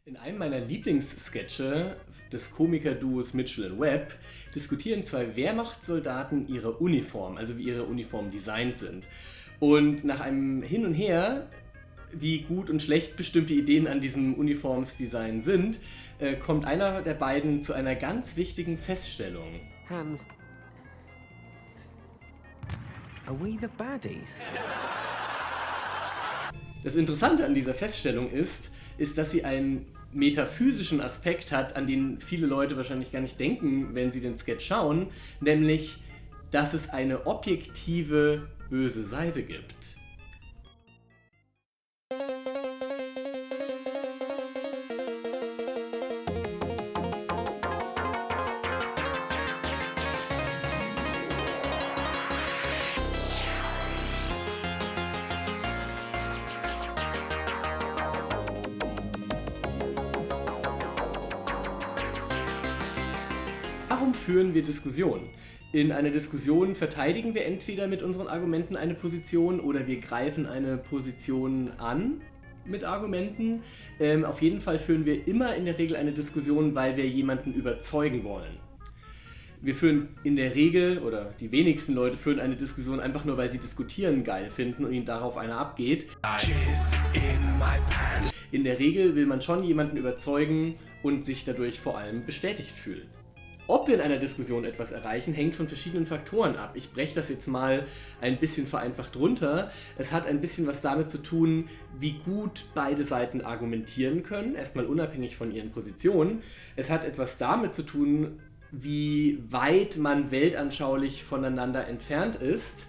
In einem meiner Lieblingssketche des Komikerduos Mitchell & Webb diskutieren zwei Wehrmachtssoldaten ihre Uniform, also wie ihre Uniformen designt sind. Und nach einem Hin und Her, wie gut und schlecht bestimmte Ideen an diesem Uniformsdesign sind, kommt einer der beiden zu einer ganz wichtigen Feststellung. Hans, are we the baddies? Das Interessante an dieser Feststellung ist, dass sie einen metaphysischen Aspekt hat, an den viele Leute wahrscheinlich gar nicht denken, wenn sie den Sketch schauen, nämlich, dass es eine objektive böse Seite gibt. Warum führen wir Diskussionen? In einer Diskussion verteidigen wir entweder mit unseren Argumenten eine Position oder wir greifen eine Position an mit Argumenten. Auf jeden Fall führen wir immer in der Regel eine Diskussion, weil wir jemanden überzeugen wollen. Wir führen in der Regel, oder die wenigsten Leute führen eine Diskussion einfach nur, weil sie diskutieren geil finden und ihnen darauf einer abgeht. In der Regel will man schon jemanden überzeugen und sich dadurch vor allem bestätigt fühlen. Ob wir in einer Diskussion etwas erreichen, hängt von verschiedenen Faktoren ab. Ich breche das jetzt mal ein bisschen vereinfacht runter. Es hat ein bisschen was damit zu tun, wie gut beide Seiten argumentieren können, erstmal unabhängig von ihren Positionen. Es hat etwas damit zu tun, wie weit man weltanschaulich voneinander entfernt ist.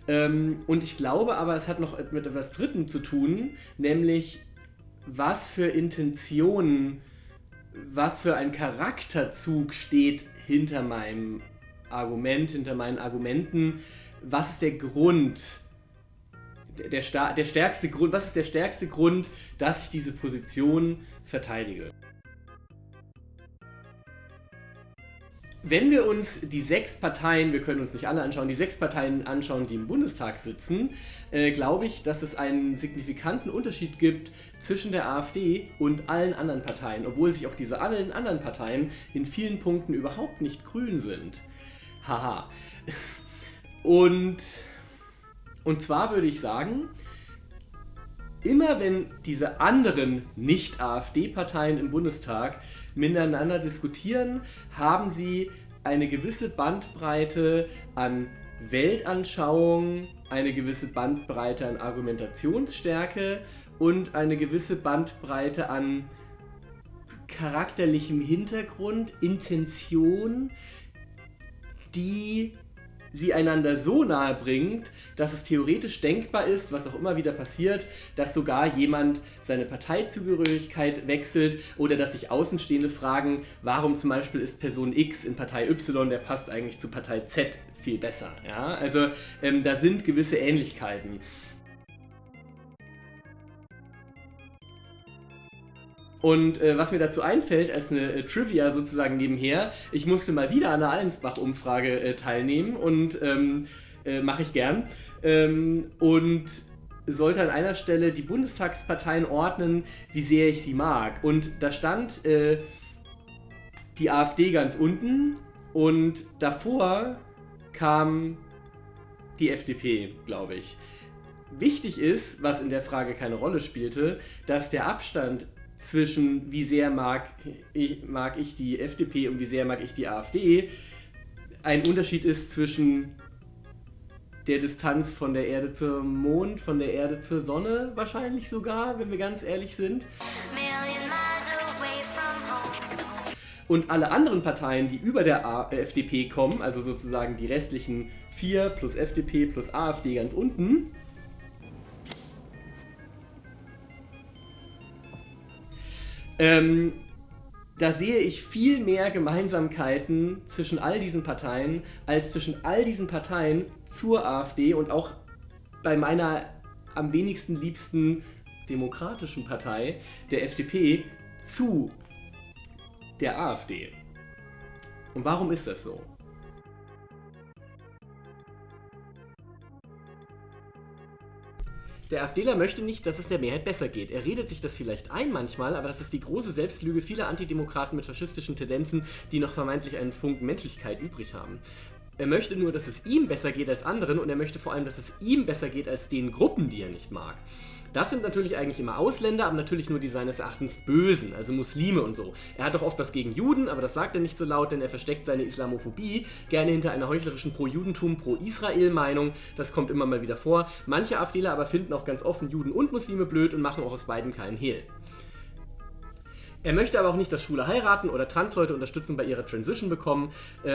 Und ich glaube aber, es hat noch mit etwas Drittem zu tun, nämlich was für Intentionen, was für ein Charakterzug steht hinter meinem Argument, hinter meinen Argumenten, was ist der Grund, der stärkste Grund, was ist der stärkste Grund, dass ich diese Position verteidige. Wenn wir uns die 6 Parteien, wir können uns nicht alle anschauen, die 6 Parteien anschauen, die im Bundestag sitzen, glaube ich, dass es einen signifikanten Unterschied gibt zwischen der AfD und allen anderen Parteien, obwohl sich auch diese allen anderen Parteien in vielen Punkten überhaupt nicht grün sind. Haha. Und zwar würde ich sagen, immer wenn diese anderen Nicht-AfD-Parteien im Bundestag miteinander diskutieren, haben sie eine gewisse Bandbreite an Weltanschauung, eine gewisse Bandbreite an Argumentationsstärke und eine gewisse Bandbreite an charakterlichem Hintergrund, Intention, die sie einander so nahe bringt, dass es theoretisch denkbar ist, was auch immer wieder passiert, dass sogar jemand seine Parteizugehörigkeit wechselt oder dass sich Außenstehende fragen, warum zum Beispiel ist Person X in Partei Y, der passt eigentlich zu Partei Z viel besser. Ja? Also da sind gewisse Ähnlichkeiten. Und was mir dazu einfällt, als eine Trivia sozusagen nebenher, ich musste mal wieder an der Allensbach-Umfrage teilnehmen und mache ich gern. Und sollte an einer Stelle die Bundestagsparteien ordnen, wie sehr ich sie mag. Und da stand die AfD ganz unten und davor kam die FDP, glaube ich. Wichtig ist, was in der Frage keine Rolle spielte, dass der Abstand zwischen wie sehr mag ich die FDP und wie sehr mag ich die AfD ein Unterschied ist zwischen der Distanz von der Erde zum Mond, von der Erde zur Sonne wahrscheinlich sogar, wenn wir ganz ehrlich sind. Und alle anderen Parteien, die über der FDP kommen, also sozusagen die restlichen 4 plus FDP plus AfD ganz unten, da sehe ich viel mehr Gemeinsamkeiten zwischen all diesen Parteien als zwischen all diesen Parteien zur AfD und auch bei meiner am wenigsten liebsten demokratischen Partei, der FDP, zu der AfD. Und warum ist das so? Der AfDler möchte nicht, dass es der Mehrheit besser geht. Er redet sich das vielleicht ein manchmal, aber das ist die große Selbstlüge vieler Antidemokraten mit faschistischen Tendenzen, die noch vermeintlich einen Funken Menschlichkeit übrig haben. Er möchte nur, dass es ihm besser geht als anderen und er möchte vor allem, dass es ihm besser geht als den Gruppen, die er nicht mag. Das sind natürlich eigentlich immer Ausländer, aber natürlich nur die seines Erachtens Bösen, also Muslime und so. Er hat doch oft was gegen Juden, aber das sagt er nicht so laut, denn er versteckt seine Islamophobie gerne hinter einer heuchlerischen Pro-Judentum, Pro-Israel-Meinung. Das kommt immer mal wieder vor. Manche AfDler aber finden auch ganz offen Juden und Muslime blöd und machen auch aus beiden keinen Hehl. Er möchte aber auch nicht, dass Schwule heiraten oder Transleute Unterstützung bei ihrer Transition bekommen,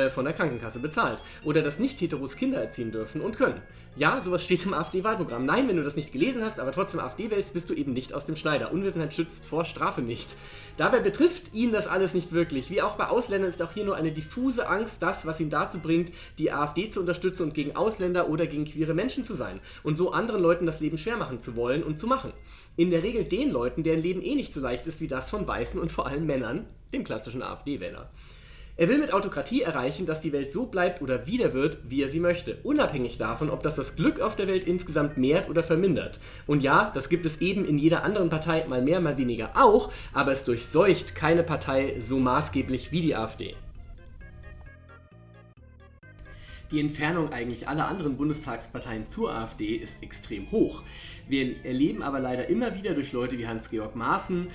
von der Krankenkasse bezahlt. Oder dass Nicht-Heteros Kinder erziehen dürfen und können. Ja, sowas steht im AfD-Wahlprogramm. Nein, wenn du das nicht gelesen hast, aber trotzdem AfD wählst, bist du eben nicht aus dem Schneider. Unwissenheit schützt vor Strafe nicht. Dabei betrifft ihn das alles nicht wirklich. Wie auch bei Ausländern ist auch hier nur eine diffuse Angst das, was ihn dazu bringt, die AfD zu unterstützen und gegen Ausländer oder gegen queere Menschen zu sein. Und so anderen Leuten das Leben schwer machen zu wollen und zu machen. In der Regel den Leuten, deren Leben eh nicht so leicht ist wie das von Weißen und vor allem Männern, dem klassischen AfD-Wähler. Er will mit Autokratie erreichen, dass die Welt so bleibt oder wieder wird, wie er sie möchte, unabhängig davon, ob das Glück auf der Welt insgesamt mehrt oder vermindert. Und ja, das gibt es eben in jeder anderen Partei mal mehr, mal weniger auch, aber es durchseucht keine Partei so maßgeblich wie die AfD. Die Entfernung eigentlich aller anderen Bundestagsparteien zur AfD ist extrem hoch. Wir erleben aber leider immer wieder durch Leute wie Hans-Georg Maaßen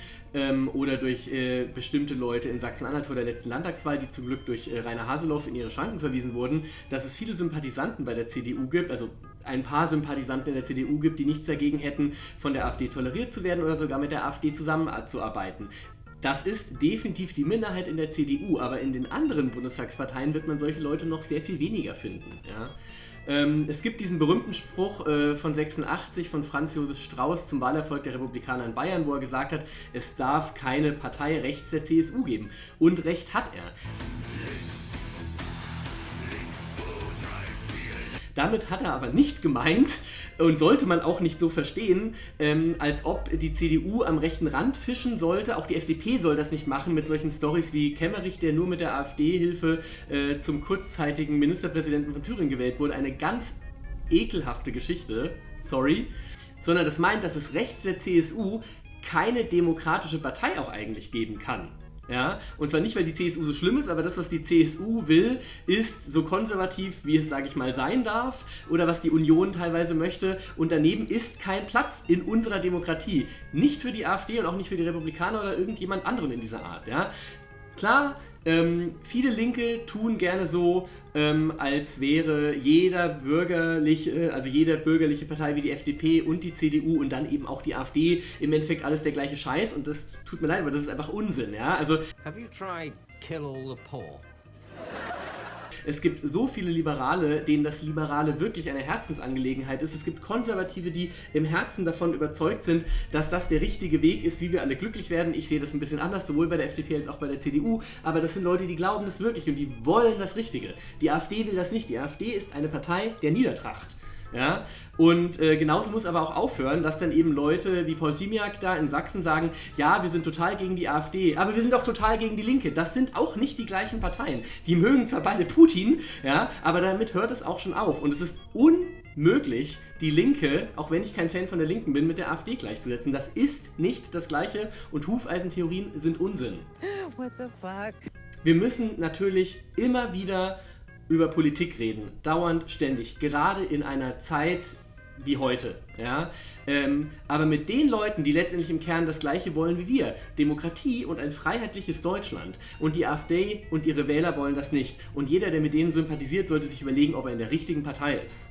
oder durch bestimmte Leute in Sachsen-Anhalt vor der letzten Landtagswahl, die zum Glück durch Rainer Haseloff in ihre Schranken verwiesen wurden, dass es viele Sympathisanten bei der CDU gibt, also ein paar Sympathisanten in der CDU gibt, die nichts dagegen hätten, von der AfD toleriert zu werden oder sogar mit der AfD zusammenzuarbeiten. Das ist definitiv die Minderheit in der CDU, aber in den anderen Bundestagsparteien wird man solche Leute noch sehr viel weniger finden. Ja? Es gibt diesen berühmten Spruch von 86 von Franz Josef Strauß zum Wahlerfolg der Republikaner in Bayern, wo er gesagt hat, es darf keine Partei rechts der CSU geben. Und recht hat er. Damit hat er aber nicht gemeint, und sollte man auch nicht so verstehen, als ob die CDU am rechten Rand fischen sollte. Auch die FDP soll das nicht machen mit solchen Storys wie Kemmerich, der nur mit der AfD-Hilfe zum kurzzeitigen Ministerpräsidenten von Thüringen gewählt wurde. Eine ganz ekelhafte Geschichte, sorry. Sondern das meint, dass es rechts der CSU keine demokratische Partei auch eigentlich geben kann. Ja, und zwar nicht, weil die CSU so schlimm ist, aber das, was die CSU will, ist so konservativ, wie es, sage ich mal, sein darf oder was die Union teilweise möchte und daneben ist kein Platz in unserer Demokratie. Nicht für die AfD und auch nicht für die Republikaner oder irgendjemand anderen in dieser Art. Ja. Klar, viele Linke tun gerne so, als wäre jede bürgerliche Partei wie die FDP und die CDU und dann eben auch die AfD im Endeffekt alles der gleiche Scheiß und das tut mir leid, aber das ist einfach Unsinn, ja, also Have you tried kill all the poor? Es gibt so viele Liberale, denen das Liberale wirklich eine Herzensangelegenheit ist. Es gibt Konservative, die im Herzen davon überzeugt sind, dass das der richtige Weg ist, wie wir alle glücklich werden. Ich sehe das ein bisschen anders, sowohl bei der FDP als auch bei der CDU. Aber das sind Leute, die glauben das wirklich und die wollen das Richtige. Die AfD will das nicht. Die AfD ist eine Partei der Niedertracht. Ja? Und genauso muss aber auch aufhören, dass dann eben Leute wie Paul Ziemiak da in Sachsen sagen, ja, wir sind total gegen die AfD, aber wir sind auch total gegen die Linke. Das sind auch nicht die gleichen Parteien. Die mögen zwar beide Putin, ja, aber damit hört es auch schon auf. Und es ist unmöglich, die Linke, auch wenn ich kein Fan von der Linken bin, mit der AfD gleichzusetzen. Das ist nicht das Gleiche und Hufeisentheorien sind Unsinn. What the fuck? Wir müssen natürlich immer wieder über Politik reden, dauernd, ständig, gerade in einer Zeit wie heute, ja, aber mit den Leuten, die letztendlich im Kern das Gleiche wollen wie wir, Demokratie und ein freiheitliches Deutschland, und die AfD und ihre Wähler wollen das nicht und jeder, der mit denen sympathisiert, sollte sich überlegen, ob er in der richtigen Partei ist.